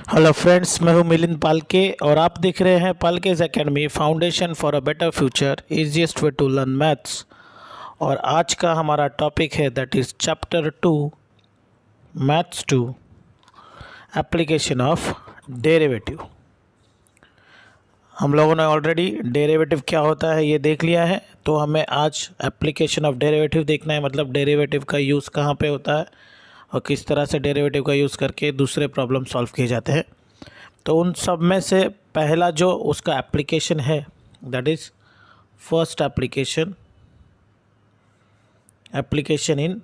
Hello friends, मैं हूं मिलिंद पालके और आप देख रहे हैं पालकेज academy foundation for a better future easiest way to learn maths. और आज का हमारा टॉपिक है that is chapter 2 maths 2 application of derivative. हम लोगों ने ऑलरेडी डेरिवेटिव क्या होता है ये देख लिया है, तो हमें आज एप्लीकेशन ऑफ डेरिवेटिव देखना है। मतलब डेरिवेटिव का यूज़ कहाँ पे होता है और किस तरह से डेरिवेटिव का यूज़ करके दूसरे प्रॉब्लम सॉल्व किए जाते हैं। तो उन सब में से पहला जो उसका एप्लीकेशन है that is first application in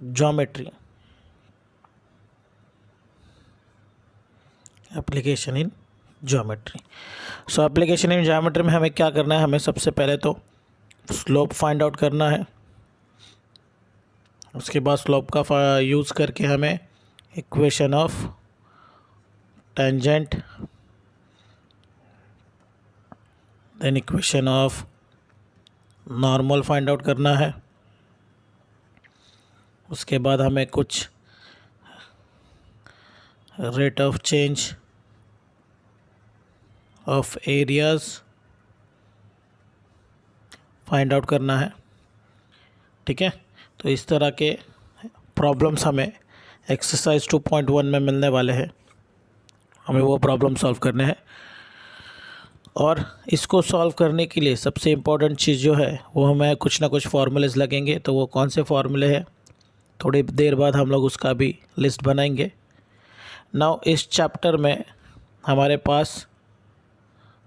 geometry. Application in geometry. So application in geometry में हमें क्या करना है, हमें सबसे पहले तो स्लोप फाइंड आउट करना है। उसके बाद स्लोप का यूज़ करके हमें equation of tangent, then equation of normal find out करना है। उसके बाद हमें कुछ rate of change of areas find out करना है। ठीक है, तो इस तरह के प्रॉब्लम्स हमें एक्सरसाइज 2.1 में मिलने वाले हैं। हमें वो प्रॉब्लम सॉल्व करने हैं और इसको सॉल्व करने के लिए सबसे इम्पोर्टेंट चीज़ जो है वो हमें कुछ ना कुछ फार्मूलेस लगेंगे। तो वो कौन से फार्मूले हैं, थोड़ी देर बाद हम लोग उसका भी लिस्ट बनाएंगे। नाउ इस चैप्टर में हमारे पास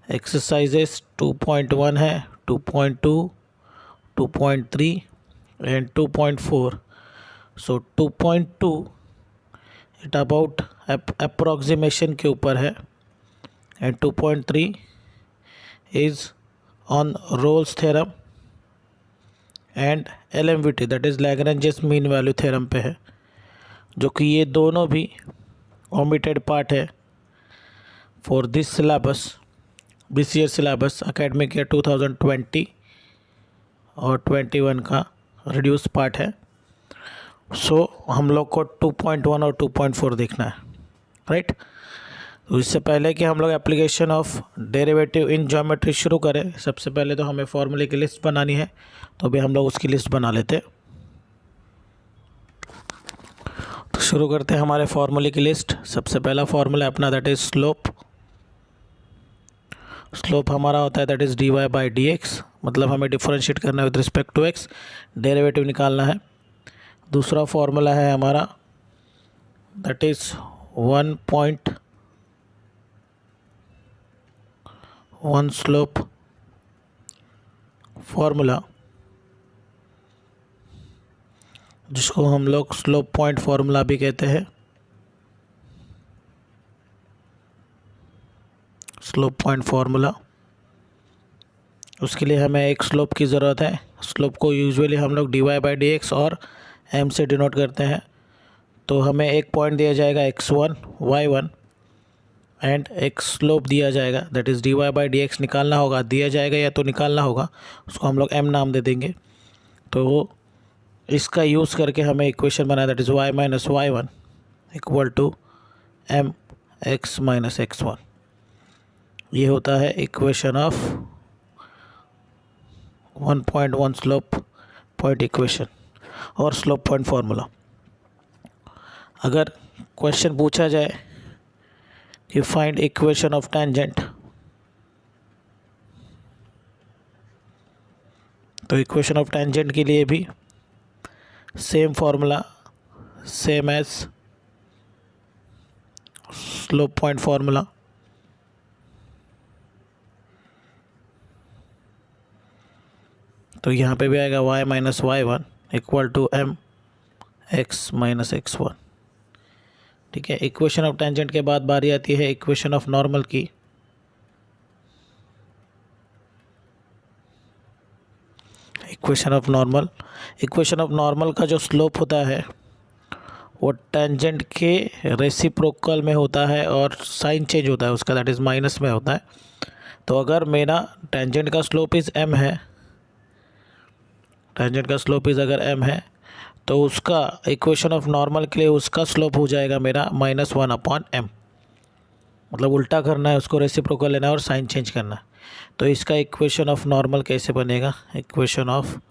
एक्सरसाइजेस 2.1 है, 2.2, 2.3 and 2.4। So 2.2 it about approximation के ऊपर है and 2.3 is on Rolle's theorem and LMVT that is Lagrange's mean value theorem पे है, जो कि ये दोनों भी ओमिटेड पार्ट है for this syllabus, this year syllabus academic year 2020 और 21 का रिड्यूस पार्ट है। सो हम लोग को 2.1 और 2.4 देखना है, राइट। तो इससे पहले कि हम लोग application of derivative in geometry शुरू करें, सबसे पहले तो हमें फॉर्मूले की लिस्ट बनानी है। तो अभी हम लोग उसकी लिस्ट बना लेते हैं। तो शुरू करते हैं हमारे फॉर्मूले की लिस्ट। सबसे पहला फॉर्मूला अपना दैट इज़ स्लोप। स्लोप हमारा होता है दैट इज़ dy/dx, मतलब हमें डिफरेंशिएट करना है with respect to x, derivative निकालना है। दूसरा फॉर्मूला है हमारा दैट इज़ 1 स्लोप फॉर्मूला, जिसको हम लोग स्लोप पॉइंट फॉर्मूला भी कहते हैं। स्लोप पॉइंट फार्मूला, उसके लिए हमें एक स्लोप की ज़रूरत है। स्लोप को यूजुअली हम लोग dy/dx और m से डिनोट करते हैं। तो हमें एक पॉइंट दिया जाएगा x1, y1 एंड एक स्लोप दिया जाएगा दैट इज़ dy/dx निकालना होगा, दिया जाएगा या तो निकालना होगा, उसको हम लोग m नाम दे देंगे। तो इसका यूज़ करके हमें इक्वेशन बनाया that is y - y1 equal to mx - x1। ये होता है equation of 1.1 slope point equation और स्लोप पॉइंट फार्मूला। अगर क्वेश्चन पूछा जाए कि फाइंड इक्वेशन ऑफ टेंजेंट, तो इक्वेशन ऑफ टेंजेंट के लिए भी same formula, same as slope point formula. तो यहाँ पे भी आएगा y - y1 equal to mx - x1। ठीक है, इक्वेशन ऑफ टेंजेंट के बाद बारी आती है इक्वेशन ऑफ नॉर्मल की। इक्वेशन ऑफ नॉर्मल का जो स्लोप होता है वो टेंजेंट के रेसिप्रोकल में होता है और साइन चेंज होता है उसका, दैट इज़ माइनस में होता है। तो अगर मेरा टेंजेंट का स्लोप इज़ m है, टेंजेंट का स्लोप इज़ अगर m है तो उसका इक्वेशन ऑफ नॉर्मल के लिए उसका स्लोप हो जाएगा मेरा -1/m। मतलब उल्टा करना है, उसको रेसिप्रोकल लेना है और साइन चेंज करना है। तो इसका इक्वेशन ऑफ नॉर्मल कैसे बनेगा? Equation of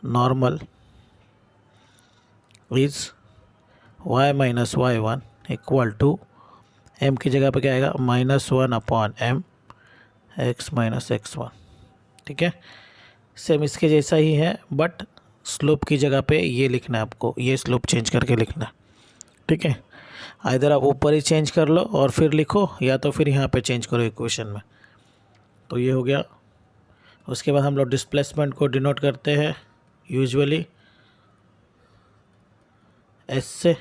normal is y minus y1 equal to m की जगह पे क्या आएगा? -1/m x minus x1। ठीक है, सेम इसके जैसा ही है, बट स्लोप की जगह पे ये लिखना है आपको, ये स्लोप चेंज करके लिखना है। ठीक है, इधर आप ऊपर ही चेंज कर लो और फिर लिखो, या तो फिर यहाँ पे चेंज करो इक्वेशन में। तो ये हो गया। उसके बाद हम लोग डिस्प्लेसमेंट को डिनोट करते हैं यूजुअली एस से।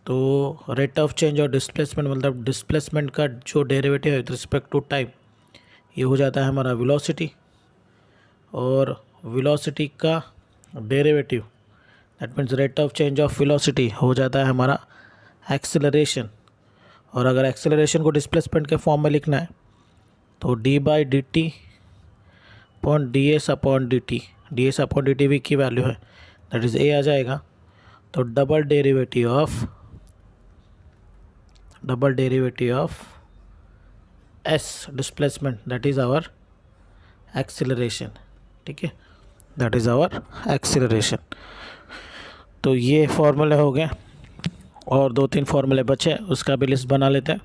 तो रेट ऑफ चेंज और डिस्प्लेसमेंट, मतलब डिस्प्लेसमेंट का जो डेरिवेटिव है विद रिस्पेक्ट टू टाइम, ये हो जाता है हमारा वेलोसिटी, और वेलोसिटी का derivative that means rate of change of velocity हो जाता है हमारा एक्सेलरेशन। और अगर एक्सेलरेशन को डिस्प्लेसमेंट के फॉर्म में लिखना है तो d/dt अपॉन ds/dt, ds/dt भी की वैल्यू है, दैट इज़ a आ जाएगा। तो double derivative of s displacement, that is our acceleration. ठीक है, दैट इज़ आवर एक्सेलरेशन। तो ये फॉर्मूले हो गए और 2-3 फॉर्मूले बचे, उसका भी लिस्ट बना लेते हैं।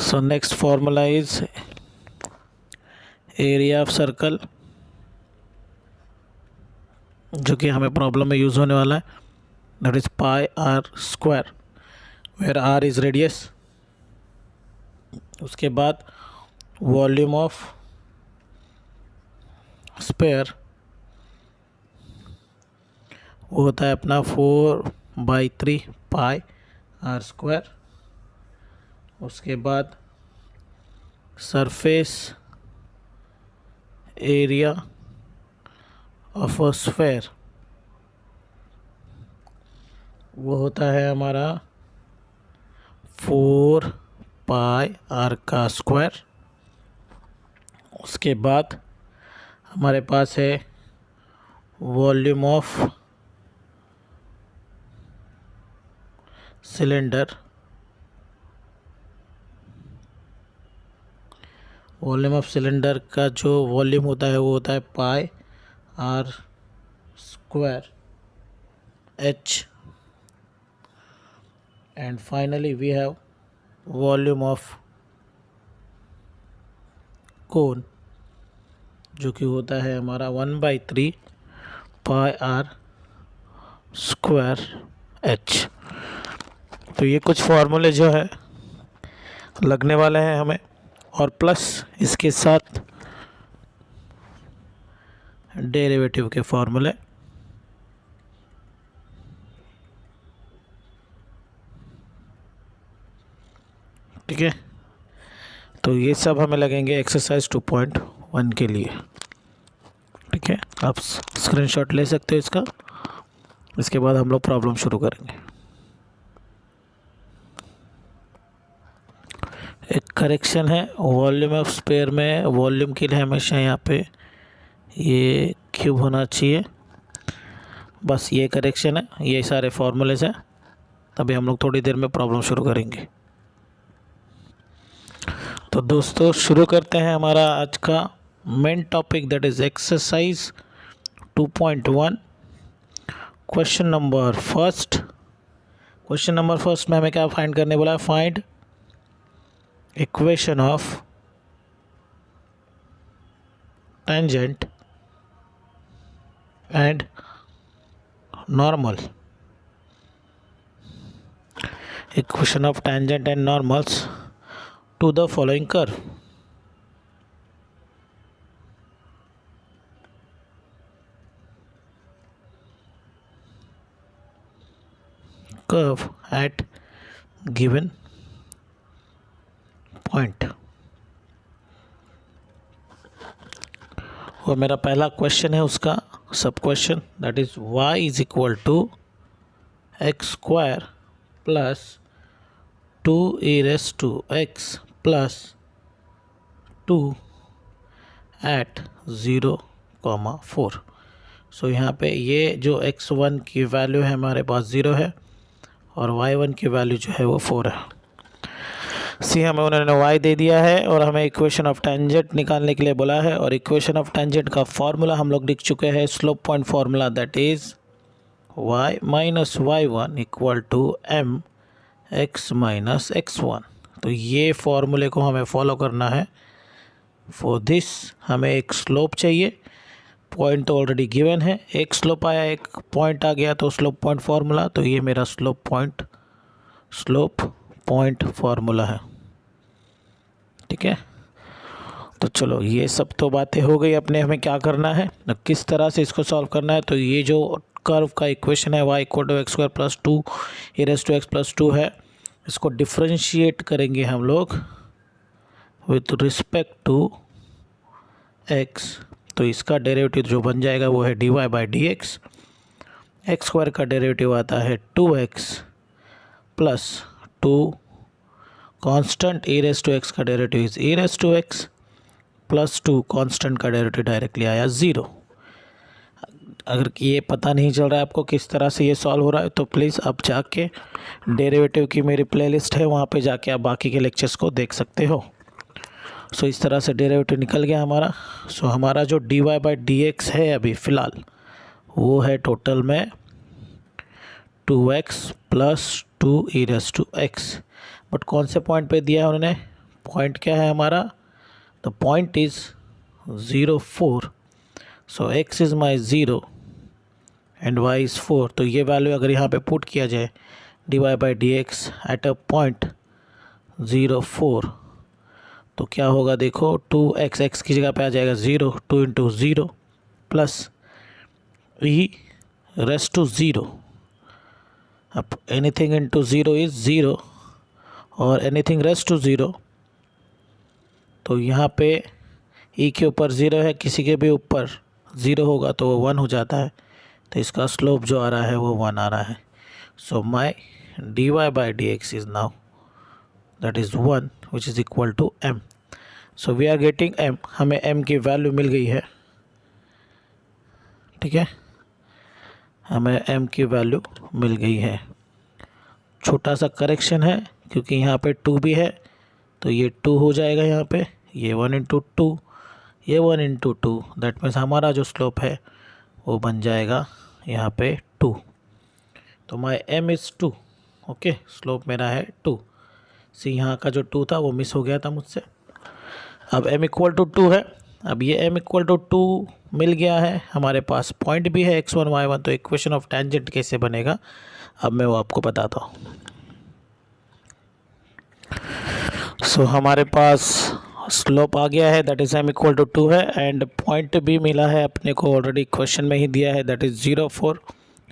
So next formula is area of circle, जो कि हमें प्रॉब्लम में यूज़ होने वाला है, that is πr², where r is radius. उसके बाद वॉल्यूम ऑफ स्पेयर, वो होता है अपना 4/3 πr²। उसके बाद surface area of a sphere, वो होता है हमारा 4πr²। उसके बाद हमारे पास है volume of cylinder, volume of cylinder का जो वॉल्यूम होता है वो होता है πr²h। And finally we have volume of cone, जो कि होता है हमारा 1/3 πr²h। तो ये कुछ फार्मूले जो है लगने वाले हैं हमें, और प्लस इसके साथ डेरिवेटिव के फार्मूले। ठीक है, तो ये सब हमें लगेंगे एक्सरसाइज 2.1 के लिए। ठीक है, आप स्क्रीनशॉट ले सकते हो इसका। इसके बाद हम लोग प्रॉब्लम शुरू करेंगे। एक करेक्शन है, वॉल्यूम ऑफ स्पेयर में वॉल्यूम के लिए हमेशा यहाँ पे ये क्यूब होना चाहिए, बस ये करेक्शन है। ये सारे फॉर्मूलेज हैं, तभी हम लोग थोड़ी देर में प्रॉब्लम शुरू करेंगे। तो दोस्तों शुरू करते हैं हमारा आज का main topic, that is exercise 2.1। Question number first में हमें क्या फाइंड करने बोला है? Find equation of tangent and normal. Equation of tangent and normals to the following curve. Curve at given point. और मेरा पहला क्वेश्चन है उसका सब question, that is y is equal to x² plus 2e⁻x plus 2 at 0 4। So यहाँ पे ये जो x1 की वैल्यू है हमारे पास 0 है और y1 की वैल्यू जो है वो 4 है। सी हमें उन्होंने y दे दिया है और हमें इक्वेशन ऑफ टेंजेंट निकालने के लिए बोला है, और इक्वेशन ऑफ टेंजेंट का फॉर्मूला हम लोग लिख चुके हैं, slope point formula, that is y minus y1 equal to m x minus x1। तो ये फॉर्मूले को हमें फॉलो करना है। फॉर दिस हमें एक स्लोप चाहिए, पॉइंट तो ऑलरेडी गिवन है, एक स्लोप आया एक पॉइंट आ गया तो स्लोप पॉइंट फार्मूला, तो ये मेरा स्लोप पॉइंट फार्मूला है। ठीक है, तो चलो ये सब तो बातें हो गई अपने, हमें क्या करना है, किस तरह से इसको सॉल्व करना है। तो ये जो कर्व का इक्वेशन है y equal to x square plus 2 e raise to x plus 2 है, इसको डिफ्रेंशिएट करेंगे हम लोग विथ रिस्पेक्ट टू x। तो इसका डेरिवेटिव जो बन जाएगा वो है dy by d x. X square का डेरिवेटिव आता है 2x plus 2 constant e raise to x का derivative is e raise to x plus 2 constant का डेरिवेटिव डायरेक्टली आया 0। अगर ये पता नहीं चल रहा है आपको किस तरह से ये सॉल्व हो रहा है, तो प्लीज़ आप जाके डेरिवेटिव की मेरी प्लेलिस्ट है वहाँ पे जाके आप बाकी के लेक्चर्स को देख सकते हो। सो इस तरह से डेरिवेटिव निकल गया हमारा। सो हमारा जो dy बाई डी एक्स है अभी फ़िलहाल वो है टोटल में 2x plus 2 e raise to x. But कौन से पॉइंट पे दिया है उन्होंने, पॉइंट क्या है हमारा, the point is 0 4। So x is my 0 and y is 4। तो ये वैल्यू अगर यहाँ पे पुट किया जाए dy by d x at a point 0 4, तो क्या होगा देखो, 2x x की जगह पे आ जाएगा 0, 2 into 0 plus e raise to 0। अब एनीथिंग इंटू 0 इज़ 0 और एनीथिंग रेज़ टू 0, तो यहाँ पे e के ऊपर 0 है, किसी के भी ऊपर 0 होगा तो वो 1 हो जाता है, तो इसका स्लोप जो आ रहा है वो 1 आ रहा है। So my dy by d x is now that is 1 which is equal to m। So we are getting m, हमें m की वैल्यू मिल गई है। ठीक है, हमें m की वैल्यू मिल गई है। छोटा सा करेक्शन है क्योंकि यहाँ पे 2 भी है, तो ये 2 हो जाएगा यहाँ पे, ये 1 इंटू 2, ये 1 इंटू 2, दैट मीन्स हमारा जो स्लोप है वो बन जाएगा यहाँ पे 2। तो माई m इज़ 2। ओके, स्लोप मेरा है 2। सी यहाँ का जो 2 था वो मिस हो गया था मुझसे। अब m इक्वल टू 2 है, अब ये m इक्वल टू 2 मिल गया है, हमारे पास पॉइंट भी है x1 y1। तो इक्वेशन ऑफ टेंजेंट कैसे बनेगा अब मैं वो आपको बताता हूँ। सो हमारे पास स्लोप आ गया है, that is m equal to 2 है, एंड पॉइंट भी मिला है अपने को, ऑलरेडी क्वेश्चन में ही दिया है, दैट इज़ 0 4।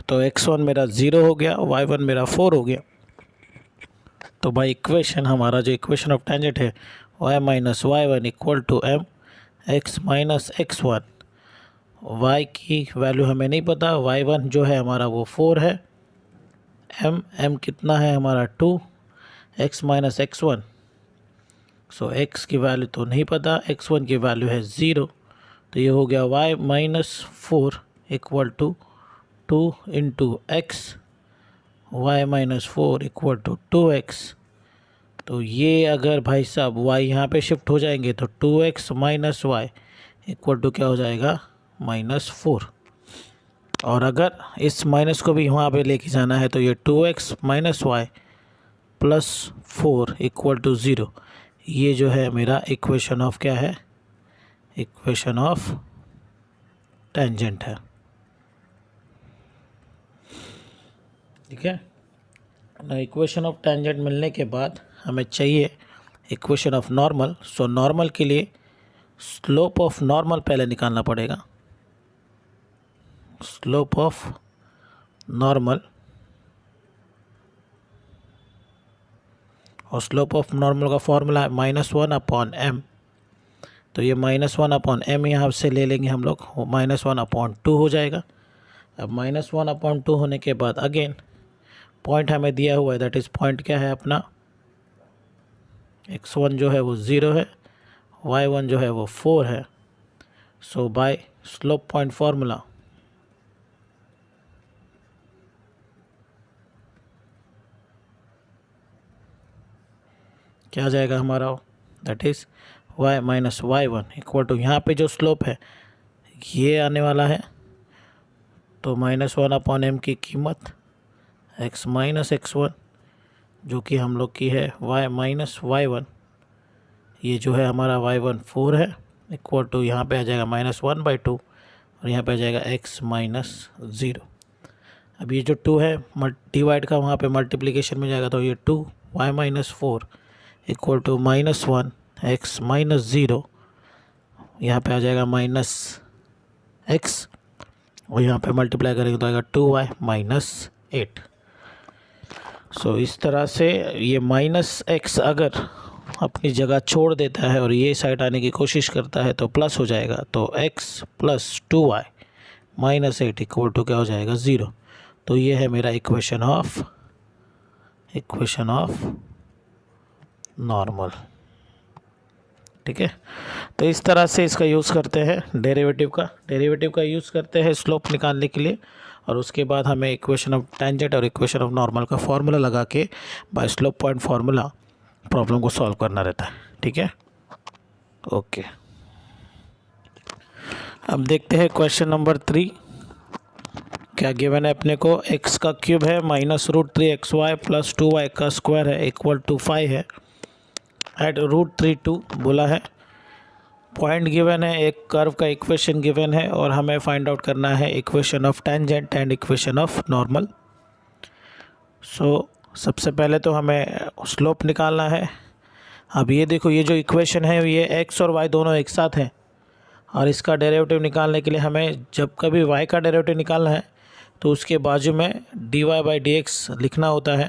तो x1 मेरा 0 हो गया, y1 मेरा 4 हो गया। तो भाई इक्वेशन हमारा जो इक्वेशन ऑफ टेंजेंट है y minus y1 equal to m x minus x1। y की वैल्यू हमें नहीं पता, y1 जो है हमारा वो 4 है, m कितना है हमारा 2, x माइनस x1। सो x की वैल्यू तो नहीं पता, x1 की वैल्यू है 0, तो ये हो गया y minus 4 equal to 2 into x, y minus 4 equal to 2x। तो ये अगर भाई साहब y यहाँ पे शिफ्ट हो जाएंगे तो 2x minus Y equal to क्या हो जाएगा, -4। और अगर इस माइनस को भी वहाँ पे लेके जाना है तो ये 2x minus y plus 4 equal to 0। ये जो है मेरा इक्वेशन ऑफ क्या है, इक्वेशन ऑफ टेंजेंट है। ठीक है ना, इक्वेशन ऑफ टेंजेंट मिलने के बाद हमें चाहिए equation of normal. So normal के लिए स्लोप ऑफ नॉर्मल पहले निकालना पड़ेगा। स्लोप ऑफ नॉर्मल, और स्लोप ऑफ नॉर्मल का फॉर्मूला है -1 अपॉन m। तो ये -1 अपॉन m यहाँ से ले लेंगे हम लोग, -1 अपॉन 2 हो जाएगा। अब -1 अपॉन 2 होने के बाद अगेन पॉइंट हमें दिया हुआ है, दैट इज़ पॉइंट क्या है अपना, x1 जो है वो 0 है, y1 जो है वो 4 है। So by slope point formula, क्या आ जाएगा हमारा, that is y minus y1 equal to, यहाँ पे जो स्लोप है ये आने वाला है, तो -1/m की कीमत x माइनस x1 जो कि हम लोग की है y माइनस y1, ये जो है हमारा y1 4 है, इक्वल टू यहाँ पे आ जाएगा -1/2 और यहाँ पे आ जाएगा x माइनस 0। अब ये जो 2 है डिवाइड का वहाँ पे मल्टीप्लिकेशन में जाएगा, तो ये 2 y minus 4 equal to -1 x minus 0, यहाँ पे आ जाएगा माइनस x और यहाँ पे मल्टीप्लाई करेंगे तो आएगा 2y माइनस 8। सो इस तरह से ये माइनस x अगर अपनी जगह छोड़ देता है और ये साइड आने की कोशिश करता है तो प्लस हो जाएगा, तो x plus 2y minus 8 equal to क्या हो जाएगा 0। तो ये है मेरा इक्वेशन ऑफ नॉर्मल। ठीक है, तो इस तरह से इसका यूज़ करते हैं, डेरिवेटिव का यूज़ करते हैं स्लोप निकालने के लिए, और उसके बाद हमें इक्वेशन ऑफ टेंजेंट और इक्वेशन ऑफ नॉर्मल का फॉर्मूला लगा के by slope point formula problem को सॉल्व करना रहता है। ठीक है, ओके। अब देखते हैं क्वेश्चन नंबर 3। क्या गिवन है अपने को, x का क्यूब है -√3xy प्लस 2y का स्क्वायर है इक्वल टू 5 है, एट √32 बोला है। पॉइंट गिवन है, एक कर्व का इक्वेशन गिवन है और हमें फाइंड आउट करना है equation of tangent and equation of normal. So सबसे पहले तो हमें स्लोप निकालना है। अब ये देखो, ये जो इक्वेशन है ये x और y दोनों एक साथ हैं, और इसका डेरिवेटिव निकालने के लिए हमें जब कभी y का डेरिवेटिव निकालना है तो उसके बाजू में dy/dx लिखना होता है।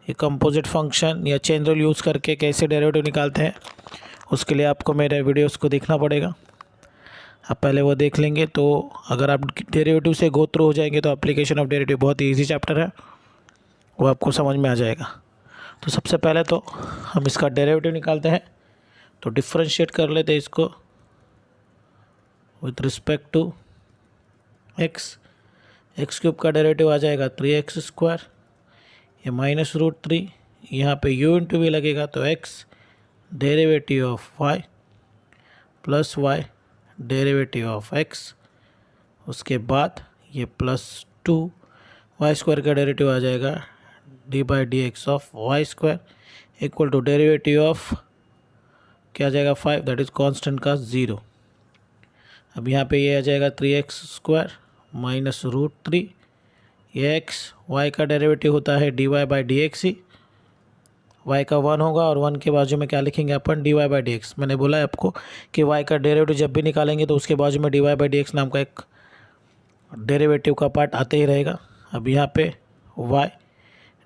ये कंपोजिट फंक्शन या चेन रूल यूज़ करके कैसे डेरिवेटिव निकालते हैं उसके लिए आपको मेरे वीडियोस को देखना पड़ेगा। आप पहले वो देख लेंगे, तो अगर आप डेरिवेटिव से गो थ्रू हो जाएंगे तो एप्लीकेशन ऑफ डेरिवेटिव बहुत ही ईजी चैप्टर है, वो आपको समझ में आ जाएगा। तो सबसे पहले तो हम इसका डेरिवेटिव निकालते हैं, तो डिफरेंशिएट कर लेते हैं इसको with respect to x cube का डेरिवेटिव आ जाएगा 3x², ये -√3, यहाँ पे u इंटू भी लगेगा तो x derivative of y plus y derivative of x, उसके बाद ये +2y² का डेरिवेटिव आ जाएगा d/dx of y² equal to derivative of क्या आ जाएगा 5, दैट इज़ कांस्टेंट का 0। अब यहाँ पे ये आ जाएगा 3x² -√3, ये x y का डेरिवेटिव होता है dy/dx ही, y का 1 होगा और 1 के बाजू में क्या लिखेंगे अपन, dy/dx। मैंने बोला है आपको कि y का डेरिवेटिव जब भी निकालेंगे तो उसके बाजू में dy/dx नाम का एक डेरिवेटिव का पार्ट आते ही रहेगा। अब यहाँ पे y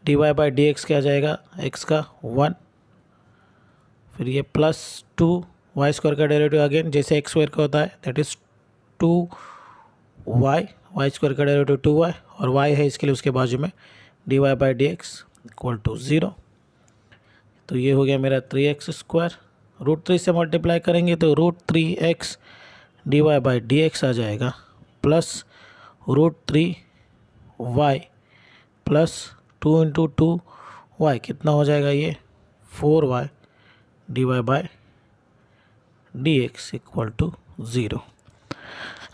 dy/dx क्या आ जाएगा, x का 1, फिर ये +2y² का डेरिवेटिव अगेन जैसे x² का होता है, दैट इज़ 2y, y² का डेरिवेटिव 2y और y है इसके लिए उसके बाजू में dy/dx इक्वल टू 0। तो ये हो गया मेरा 3x², √3 से मल्टीप्लाई करेंगे तो √3x dy/dx आ जाएगा, plus √3y plus 2 into 2y कितना हो जाएगा, ये 4y dy/dx इक्वल टू 0।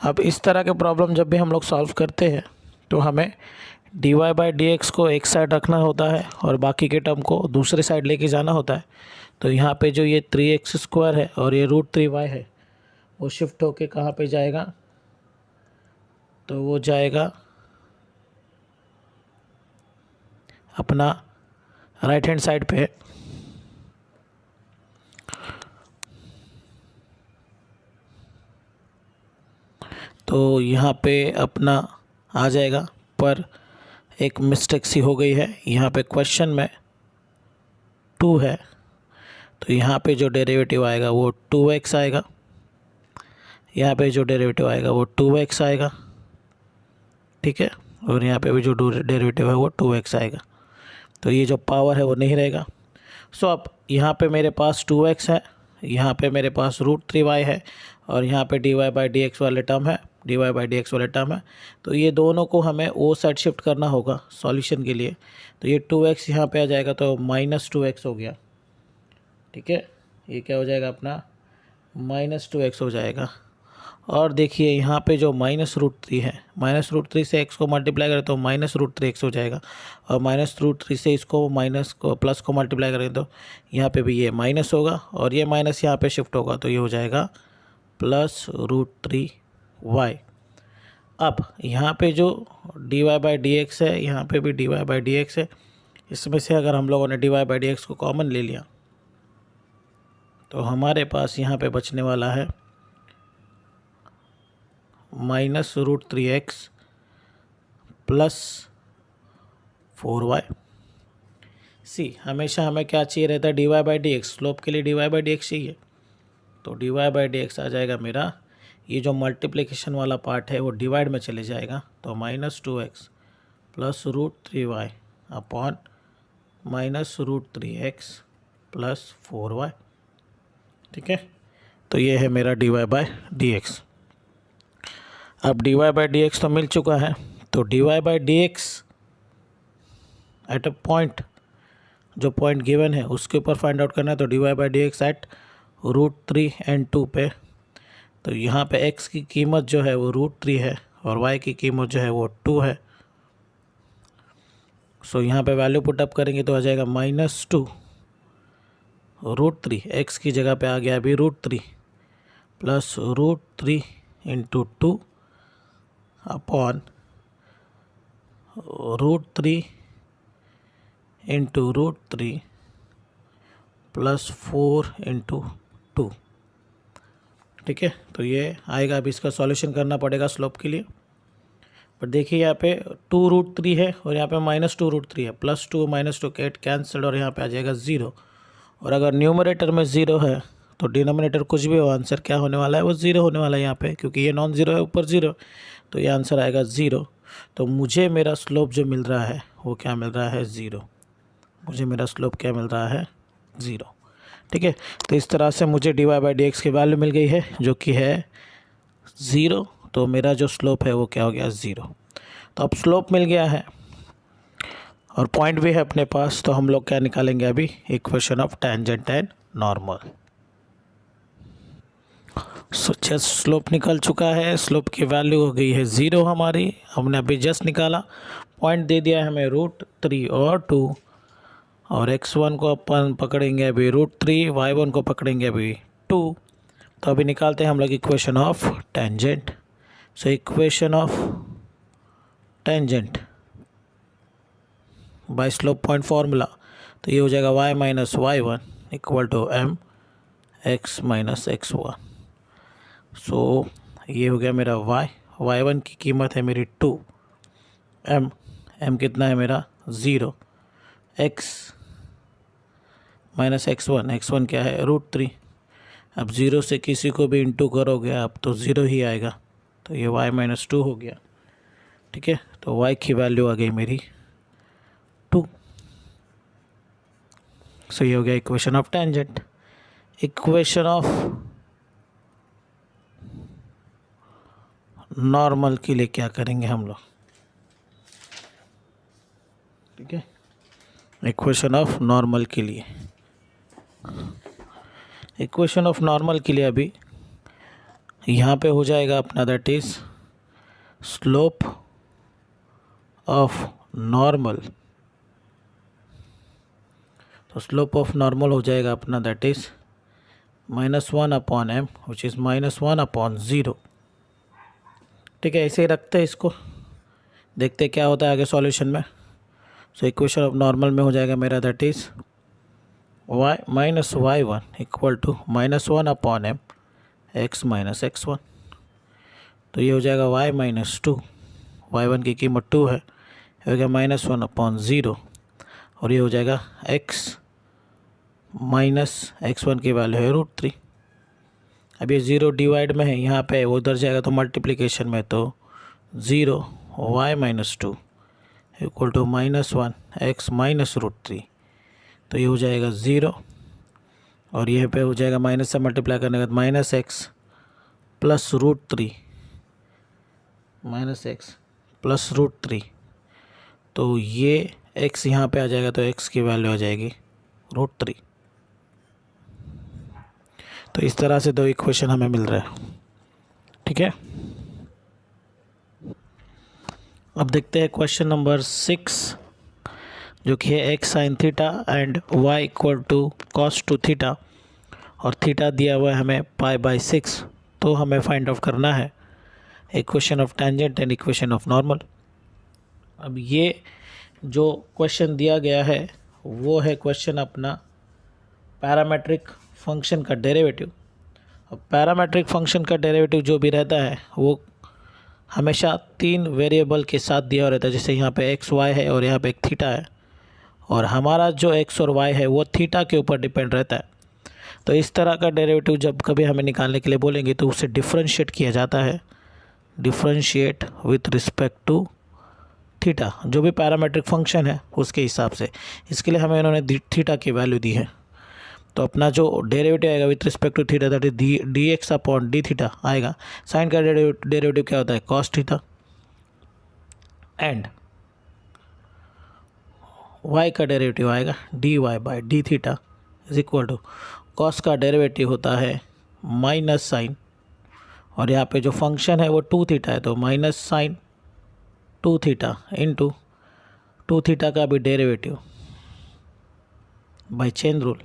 अब इस तरह के प्रॉब्लम जब भी हम लोग सॉल्व करते हैं तो हमें dy/dx को एक साइड रखना होता है और बाकी के टर्म को दूसरे साइड लेके जाना होता है। तो यहाँ पे जो ये 3x² है और ये √3y है वो शिफ्ट होके कहाँ पे जाएगा, तो वो जाएगा अपना राइट हैंड साइड पे। तो यहाँ पे अपना आ जाएगा, पर एक मिस्टेक सी हो गई है, यहाँ पे क्वेश्चन में 2 है तो यहाँ पे जो डेरिवेटिव आएगा वो 2x आएगा, यहाँ पे जो डेरिवेटिव आएगा वो 2x आएगा, ठीक है, और यहाँ पे भी जो डेरिवेटिव है वो 2x आएगा। तो ये जो पावर है वो नहीं रहेगा। सो अब यहाँ पे मेरे पास 2x है, यहाँ पे मेरे पास √3y है और यहाँ पे dy बाई डी एक्स वाले टर्म है, dy बाई डी एक्स वाले टर्म है। तो ये दोनों को हमें ओ साइड शिफ्ट करना होगा सॉल्यूशन के लिए। तो ये 2x यहाँ पे आ जाएगा तो -2x हो गया, ठीक है। ये क्या हो जाएगा अपना -2x हो जाएगा। और देखिए यहाँ पे जो -√3 है, -√3 से x को मल्टीप्लाई करें तो -√3x हो जाएगा, और -√3 से इसको माइनस को प्लस को मल्टीप्लाई करें तो यहाँ पे भी ये माइनस होगा, और ये माइनस यहाँ पे शिफ्ट होगा तो ये हो जाएगा +√3y। अब यहाँ पे जो dy बाई डी एक्स है, यहाँ पे भी dy बाई डी एक्स है। इसमें से अगर हम लोगों ने dy बाई डी एक्स को कॉमन ले लिया तो हमारे पास यहाँ पे बचने वाला है -√3x + 4y। हमेशा हमें क्या चाहिए रहता है, dy by d x. Slope के लिए dy बाई डी एक्स चाहिए, तो dy बाई डी एक्स आ जाएगा मेरा। ये जो मल्टीप्लिकेशन वाला पार्ट है वो डिवाइड में चले जाएगा, तो -2x + √3y upon -√3x + 4y, ठीक है। तो ये है मेरा dy बाई डी एक्स। अब dy बाई डी एक्स तो मिल चुका है, तो dy by d x at a point, जो पॉइंट गिवन है उसके ऊपर फाइंड आउट करना है। तो dy by d x at √3 and 2 पे, तो यहाँ पे x की कीमत जो है वो √3 है और y की कीमत जो है वो 2 है। सो यहाँ पे वैल्यू पुटअप करेंगे तो आ जाएगा -2 √3, x की जगह पे आ गया अभी √3 + √3 × 2 अपॉन √3 × √3 + 4 × 2, ठीक है। तो ये आएगा। अभी इसका सॉल्यूशन करना पड़ेगा स्लोप के लिए। पर देखिए यहाँ पे 2√3 है और यहाँ पे -2√3 है, +2 -2 कैंसिल, और यहाँ पे आ जाएगा 0। और अगर न्यूमरेटर में 0 है तो डिनोमिनेटर कुछ भी हो, आंसर क्या होने वाला है, वो 0 होने वाला है यहाँ पे, क्योंकि ये नॉन ज़ीरो है, ऊपर 0, तो ये आंसर आएगा 0। तो मुझे मेरा स्लोप जो मिल रहा है वो क्या मिल रहा है, 0। मुझे मेरा स्लोप क्या मिल रहा है, 0, ठीक है। तो इस तरह से मुझे dy बाई डी एक्स की वैल्यू मिल गई है जो कि है 0। तो मेरा जो स्लोप है वो क्या हो गया, 0। तो अब स्लोप मिल गया है और पॉइंट भी है अपने पास, तो हम लोग क्या निकालेंगे अभी, equation of tangent and normal. Just slope निकल चुका है, स्लोप की वैल्यू हो गई है 0 हमारी, हमने अभी जस्ट निकाला। पॉइंट दे दिया है हमें √3 और 2, और x1 को अपन पकड़ेंगे अभी √3, y1 को पकड़ेंगे अभी 2। तो अभी निकालते हैं हम लोग equation of tangent. So equation of tangent by slope point formula, तो ये हो जाएगा y - y1 = mx - x1। सो ये हो गया मेरा y1 की कीमत है मेरी 2, m कितना है मेरा 0, x - x1 क्या है √3। अब 0 से किसी को भी इंटू करोगे आप तो 0 ही आएगा, तो ये y - 2 हो गया, ठीक है। तो y की वैल्यू आ गई मेरी 2। सो ये हो गया equation of tangent. Equation of normal के लिए क्या करेंगे हम लोग, ठीक है। इक्वेशन ऑफ नॉर्मल के लिए, इक्वेशन ऑफ नॉर्मल के लिए अभी यहाँ पे हो जाएगा अपना, that is slope of normal. तो स्लोप ऑफ नॉर्मल हो जाएगा अपना, that is -1/m which is -1/0, ठीक है। ऐसे ही रखते हैं इसको, देखते क्या होता है आगे सॉल्यूशन में। सो इक्वेशन ऑफ नॉर्मल में हो जाएगा मेरा, that is y - y1 = -1/m x - x1। तो ये हो जाएगा y - 2, y1 की कीमत 2 है, ये हो गया -1/0, और ये हो जाएगा x - x1 की वैल्यू है √3। अब ये 0 डिवाइड में है, यहाँ पे वो उधर जाएगा तो मल्टीप्लिकेशन में, तो 0 y - 2 = -1 x - √3। तो ये हो जाएगा 0, और ये पे हो जाएगा माइनस से मल्टीप्लाई करने के बाद -x plus root 3 minus x plus root 3, तो ये x यहाँ पे आ जाएगा, तो x की वैल्यू आ जाएगी रूट 3। तो इस तरह से दो इक्वेशन हमें मिल रहा है, ठीक है। अब देखते हैं क्वेश्चन नंबर 6, जो कि है x sine theta and y equal to cos two theta, और थीटा दिया हुआ है हमें π/6। तो हमें फाइंड आउट करना है equation of tangent and equation of normal. अब ये जो क्वेश्चन दिया गया है वो है क्वेश्चन अपना पैरामेट्रिक फंक्शन का डेरिवेटिव। अब पैरामेट्रिक फंक्शन का डेरिवेटिव जो भी रहता है वो हमेशा 3 वेरिएबल के साथ दिया रहता है, जैसे यहाँ पे एक्स वाई है और यहाँ पे एक थीटा है, और हमारा जो एक्स और वाई है वो थीटा के ऊपर डिपेंड रहता है। तो इस तरह का डेरिवेटिव जब कभी हमें निकालने के लिए बोलेंगे तो उसे डिफरेंशिएट किया जाता है, differentiate with respect to theta, जो भी पैरामेट्रिक फंक्शन है उसके हिसाब से। इसके लिए हमें इन्होंने थीटा की वैल्यू दी है, तो अपना जो डेरिवेटिव आएगा with respect to theta, that is d x upon d theta आएगा। साइन का डेरिवेटिव क्या होता है, कॉस थीटा, एंड वाई का डेरिवेटिव आएगा d y by d theta is equal to cos का डेरिवेटिव होता है माइनस साइन, और यहाँ पे जो फंक्शन है वो 2 थीटा है, तो minus sine 2 theta into 2 theta का भी डेरिवेटिव बाय चेन रूल,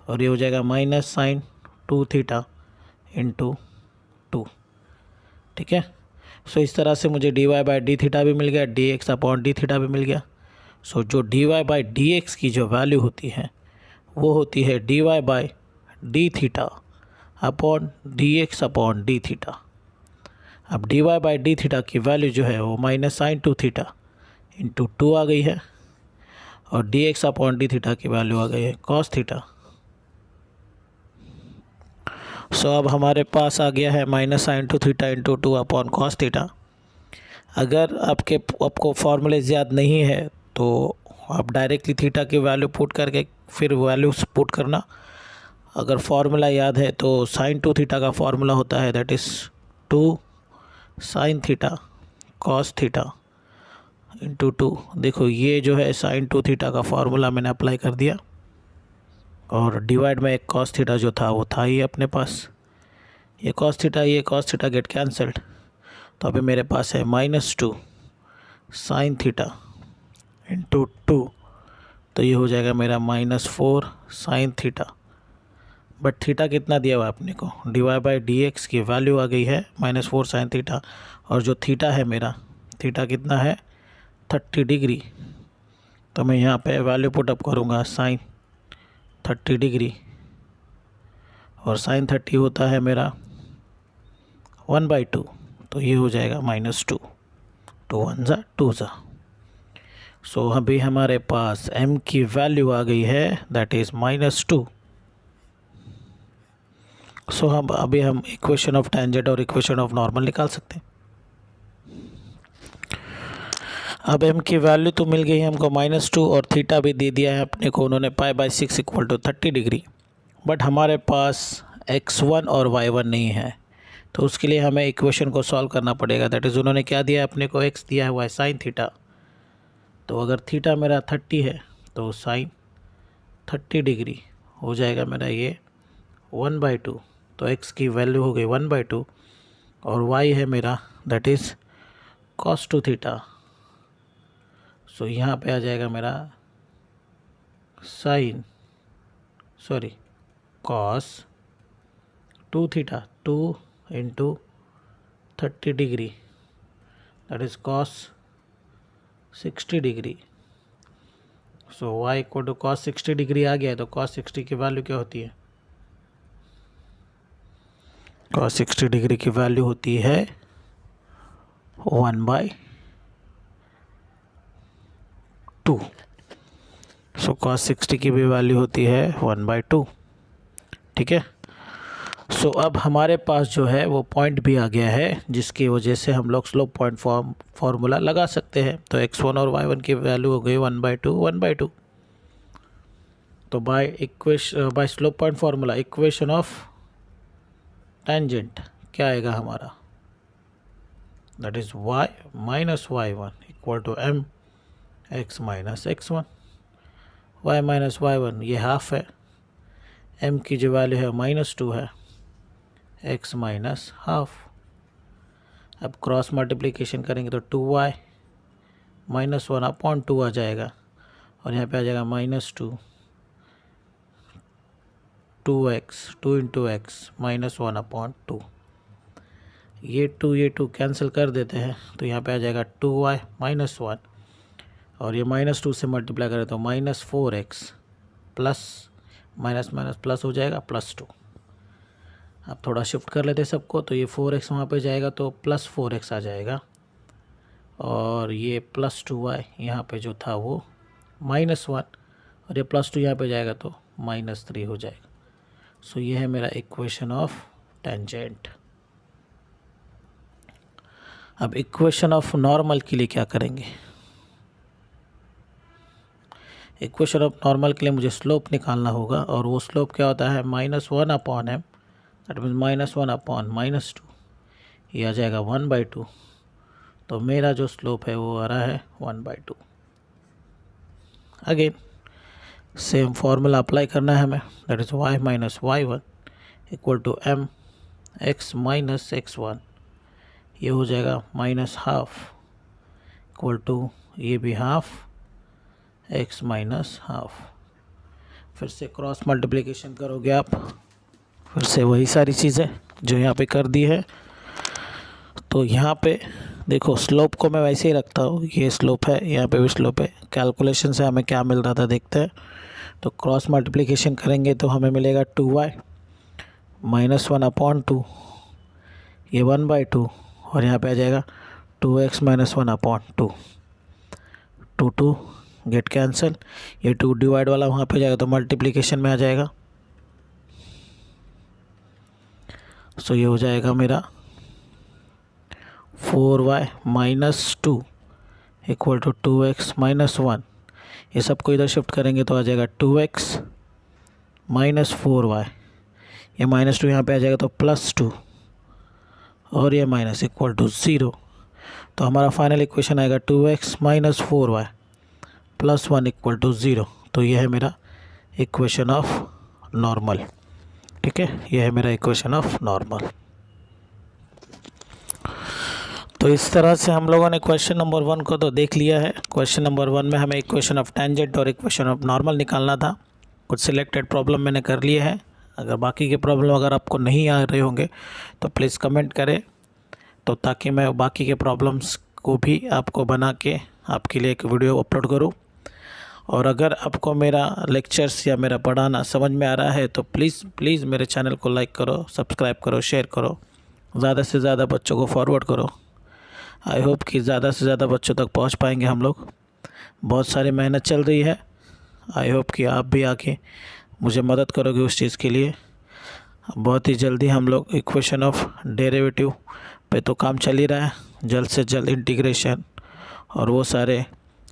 और ये हो जाएगा माइनस साइन 2 थीटा इंटू 2, ठीक है। सो इस तरह से मुझे d y by d theta भी मिल गया, d x upon d theta भी मिल गया। सो जो d y by d x की जो वैल्यू होती है वो होती है d y by d theta upon d x upon d theta. अब d y by d theta की वैल्यू जो है वो माइनस साइन 2 थीटा इंटू 2 आ गई है, और d x upon d theta की वैल्यू आ गई है कॉस थीटा। सो अब हमारे पास आ गया है minus sine 2 theta into 2 upon cos theta. अगर आपको फॉर्मूलेज याद नहीं है तो आप डायरेक्टली थीटा की वैल्यू पुट करके फिर वैल्यूज पुट करना। अगर फार्मूला याद है तो साइन 2 थीटा का फार्मूला होता है that is 2 sine theta cos theta into 2। देखो ये जो है साइन 2 थीटा का फार्मूला मैंने अप्लाई कर दिया, और डिवाइड में एक कॉस थीटा जो था वो था ही अपने पास, ये कॉस थीटा गेट कैंसल्ड, तो अभी मेरे पास है -2 साइन थीटा इंटू 2, तो ये हो जाएगा मेरा -4 साइन थीटा। बट थीटा कितना दिया हुआ है अपने को, d y by d x की वैल्यू आ गई है -4 साइन थीटा, और जो थीटा है मेरा थीटा कितना है 30 डिग्री। तो मैं यहाँ पे वैल्यू पुटअप करूँगा साइन 30 डिग्री, और साइन 30 होता है मेरा 1/2, तो ये हो जाएगा -2, 2 1 ज़ा 2 ज़ा। सो अभी हमारे पास m की वैल्यू आ गई है दैट इज़ -2। सो अभी हम इक्वेशन ऑफ टेंजेंट और इक्वेशन ऑफ नॉर्मल निकाल सकते हैं। अब m की वैल्यू तो मिल गई है हमको -2, और थीटा भी दे दिया है अपने को उन्होंने π/6 इक्वल टू 30 डिग्री। बट हमारे पास x1 और y1 नहीं है, तो उसके लिए हमें इक्वेशन को सॉल्व करना पड़ेगा। दैट इज़ उन्होंने क्या दिया है अपने को, x दिया हुआ है साइन थीटा। तो अगर थीटा मेरा 30 है तो साइन 30 डिग्री हो जाएगा मेरा ये 1/2, तो x की वैल्यू हो गई 1/2, और y है मेरा that is cos 2 theta. So यहाँ पे आ जाएगा मेरा cos 2 theta 2 into 30 degree that is cos 60 degree. So y equal to cos 60 degree आ गया है, तो cos 60 की वैल्यू क्या होती है, cos 60 डिग्री की वैल्यू होती है 1/2। सो cos 60 की भी वैल्यू होती है 1/2, ठीक है। सो अब हमारे पास जो है वो पॉइंट भी आ गया है, जिसकी वजह से हम लोग स्लोप पॉइंट फार्मूला लगा सकते हैं। तो x1 और y1 की वैल्यू हो गई 1/2। तो by slope point formula equation of tangent क्या आएगा हमारा, that is y minus y1 equal to m x minus x1। y minus y1 ये हाफ है, m की जो वैल्यू है -2 है, x माइनस हाफ। अब क्रॉस मल्टीप्लिकेशन करेंगे तो 2y माइनस 1/2 आ जाएगा, और यहाँ पे आ जाएगा -2 2x 2 इंटू एक्स माइनस 1/2। ये 2 कैंसिल कर देते हैं तो यहाँ पे आ जाएगा 2y माइनस 1, और ये -2 से मल्टीप्लाई करें तो -4x plus minus minus plus हो जाएगा +2। अब थोड़ा शिफ्ट कर लेते हैं सबको, तो ये 4x वहाँ पे जाएगा तो +4x आ जाएगा, और ये +2y यहाँ पे जो था वो -1, और ये +2 यहाँ पे जाएगा तो -3 हो जाएगा। सो ये है मेरा इक्वेशन ऑफ टेंजेंट। अब इक्वेशन ऑफ नॉर्मल के लिए क्या करेंगे, इक्वेशन ऑफ नॉर्मल के लिए मुझे स्लोप निकालना होगा, और वो स्लोप क्या होता है -1/m, दैट मीन्स -1/-2, ये आ जाएगा 1/2। तो मेरा जो स्लोप है वो आ रहा है 1/2। अगेन सेम फार्मूला अप्लाई करना है हमें, that is y minus y1 equal to m x minus x1, ये हो जाएगा -1/2 इक्वल टू ये भी हाफ x माइनस हाफ। फिर से क्रॉस मल्टीप्लिकेशन करोगे आप, फिर से वही सारी चीज़ें जो यहाँ पे कर दी है। तो यहाँ पे देखो स्लोप को मैं वैसे ही रखता हूँ, ये स्लोप है, यहाँ पे भी स्लोप है। कैलकुलेशन से हमें क्या मिल रहा था देखते हैं। तो क्रॉस मल्टीप्लिकेशन करेंगे तो हमें मिलेगा 2y माइनस 1/2, ये 1/2, और यहाँ पे आ जाएगा 2x माइनस 1/2, 2 गेट कैंसिल, ये 2 डिवाइड वाला वहाँ पे जाएगा तो मल्टीप्लिकेशन में आ जाएगा। सो ये हो जाएगा मेरा 4y minus 2 equal to 2x minus 1, ये सबको इधर शिफ्ट करेंगे तो आ जाएगा 2x माइनस 4y, ये -2 यहाँ पे आ जाएगा तो +2, और ये माइनस इक्वल टू 0। तो हमारा फाइनल इक्वेशन आएगा 2x minus 4y plus 1 equal to 0। तो ये है मेरा इक्वेशन ऑफ नॉर्मल। ठीक है, ये है मेरा इक्वेशन ऑफ नॉर्मल। तो इस तरह से हम लोगों ने क्वेश्चन नंबर 1 को तो देख लिया है। क्वेश्चन नंबर 1 में हमें इक्वेशन ऑफ टेंजेंट और इक्वेशन ऑफ नॉर्मल निकालना था। कुछ सिलेक्टेड प्रॉब्लम मैंने कर लिए हैं। अगर बाकी के प्रॉब्लम अगर आपको नहीं आ रहे होंगे तो प्लीज़ कमेंट करें, तो ताकि मैं बाकी के प्रॉब्लम्स को भी आपको बना के आपके लिए एक वीडियो अपलोड करूं। और अगर आपको मेरा लेक्चर्स या मेरा पढ़ाना समझ में आ रहा है तो प्लीज़ मेरे चैनल को लाइक करो, सब्सक्राइब करो, शेयर करो, ज़्यादा से ज़्यादा बच्चों को फॉरवर्ड करो। आई होप कि ज़्यादा से ज़्यादा बच्चों तक पहुंच पाएंगे हम लोग। बहुत सारी मेहनत चल रही है। आई होप कि आप भी आके मुझे मदद करोगे उस चीज़ के लिए। बहुत ही जल्दी हम लोग इक्वेशन ऑफ डेरिवेटिव पे तो काम चल ही रहा है, जल्द से जल्द इंटीग्रेशन और वो सारे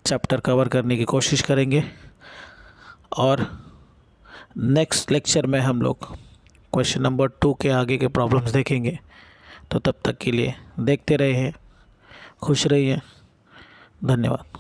चैप्टर कवर करने की कोशिश करेंगे। और नेक्स्ट लेक्चर में हम लोग क्वेश्चन नंबर 2 के आगे के प्रॉब्लम्स देखेंगे। तो तब तक के लिए देखते रहिए, खुश रहिए, धन्यवाद।